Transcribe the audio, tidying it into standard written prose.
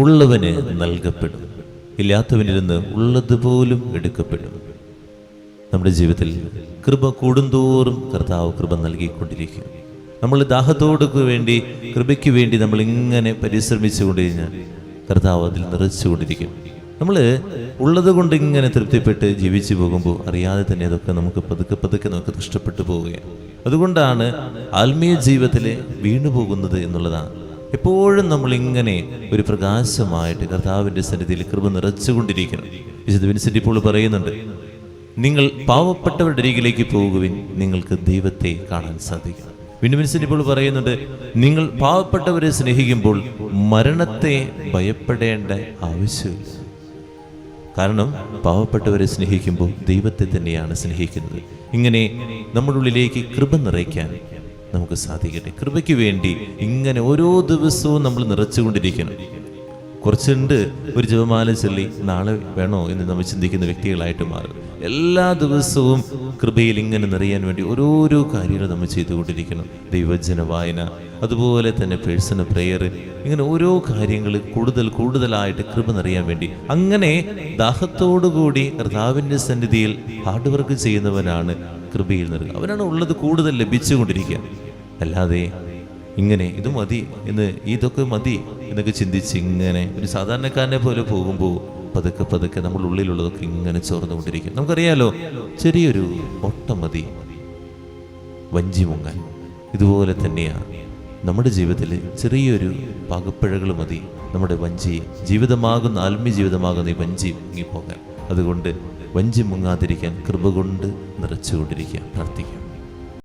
ഉള്ളവന് നൽകപ്പെടും, ഇല്ലാത്തവനിൽ നിന്ന് ഉള്ളതുപോലും എടുക്കപ്പെടും. നമ്മുടെ ജീവിതത്തിൽ കൃപ കൂടുന്തോറും കർത്താവ് കൃപ നൽകിക്കൊണ്ടിരിക്കും. നമ്മൾ ദാഹത്തോടൊക്കെ വേണ്ടി, കൃപയ്ക്ക് വേണ്ടി നമ്മൾ ഇങ്ങനെ പരിശ്രമിച്ചു കൊണ്ട് കഴിഞ്ഞാൽ കർത്താവ് അതിൽ നിറച്ചുകൊണ്ടിരിക്കും. നമ്മൾ ഉള്ളത് കൊണ്ട് ഇങ്ങനെ തൃപ്തിപ്പെട്ട് ജീവിച്ചു പോകുമ്പോൾ അറിയാതെ തന്നെ അതൊക്കെ നമുക്ക് പതുക്കെ നമുക്ക് നഷ്ടപ്പെട്ടു പോവുകയാണ്. അതുകൊണ്ടാണ് ആത്മീയ ജീവിതത്തിൽ വീണുപോകുന്നത് എന്നുള്ളതാണ്. എപ്പോഴും നമ്മളിങ്ങനെ ഒരു പ്രകാശമായിട്ട് കർത്താവിൻ്റെ സന്നിധിയിൽ കൃപ നിറച്ചുകൊണ്ടിരിക്കണം. വിശുദ്ധ വിൻസെന്റ് ഇപ്പോൾ പറയുന്നുണ്ട്, നിങ്ങൾ പാവപ്പെട്ടവരുടെ അരികിലേക്ക് പോകുവിൻ, നിങ്ങൾക്ക് ദൈവത്തെ കാണാൻ സാധിക്കും. വിൻസെന്റ് ഇപ്പോൾ പറയുന്നുണ്ട്, നിങ്ങൾ പാവപ്പെട്ടവരെ സ്നേഹിക്കുമ്പോൾ മരണത്തെ ഭയപ്പെടേണ്ട ആവശ്യമില്ല. കാരണം പാവപ്പെട്ടവരെ സ്നേഹിക്കുമ്പോൾ ദൈവത്തെ തന്നെയാണ് സ്നേഹിക്കുന്നത്. ഇങ്ങനെ നമ്മുടെ ഉള്ളിലേക്ക് കൃപ നിറയ്ക്കാൻ നമുക്ക് സാധിക്കട്ടെ. കൃപയ്ക്ക് വേണ്ടി ഇങ്ങനെ ഓരോ ദിവസവും നമ്മൾ നിറച്ചുകൊണ്ടിരിക്കണം. കുറച്ചുണ്ട് ഒരു ജപമാല ചൊല്ലി നാളെ വേണോ എന്ന് നമ്മൾ ചിന്തിക്കുന്ന വ്യക്തികളായിട്ട് മാറും. എല്ലാ ദിവസവും കൃപയിൽ ഇങ്ങനെ നിറയാൻ വേണ്ടി ഓരോരോ കാര്യങ്ങൾ നമ്മൾ ചെയ്തുകൊണ്ടിരിക്കണം. ദൈവജന വായന, അതുപോലെ തന്നെ പേഴ്സണൽ പ്രെയർ, ഇങ്ങനെ ഓരോ കാര്യങ്ങൾ കൂടുതലായിട്ട് കൃപ നിറയാൻ വേണ്ടി അങ്ങനെ ദാഹത്തോടുകൂടി കർത്താവിൻ്റെ സന്നിധിയിൽ ഹാർഡ് വർക്ക് ചെയ്യുന്നവനാണ് കൃപയിൽ നിറയുക. അവനാണ് ഉള്ളത് കൂടുതൽ ലഭിച്ചുകൊണ്ടിരിക്കുക. അല്ലാതെ ഇങ്ങനെ ഇത് മതി എന്ന്, ഇതൊക്കെ മതി എന്നൊക്കെ ചിന്തിച്ച് ഇങ്ങനെ ഒരു സാധാരണക്കാരനെ പോലെ പോകുമ്പോൾ പതുക്കെ നമ്മുടെ ഉള്ളിലുള്ളതൊക്കെ ഇങ്ങനെ ചോർന്നുകൊണ്ടിരിക്കും. നമുക്കറിയാലോ, ചെറിയൊരു ഓട്ടം മതി വഞ്ചി മുങ്ങാൻ. ഇതുപോലെ തന്നെയാണ് നമ്മുടെ ജീവിതത്തിൽ ചെറിയൊരു പാകപ്പിഴകൾ മതി നമ്മുടെ വഞ്ചി ജീവിതമാകുന്ന, ആത്മീയ ജീവിതമാകുന്ന ഈ വഞ്ചി മുങ്ങിപ്പോകാൻ. അതുകൊണ്ട് വഞ്ചി മുങ്ങാതിരിക്കാൻ കൃപ കൊണ്ട് നിറച്ചുകൊണ്ടിരിക്കുക. പ്രാർത്ഥിക്കാം.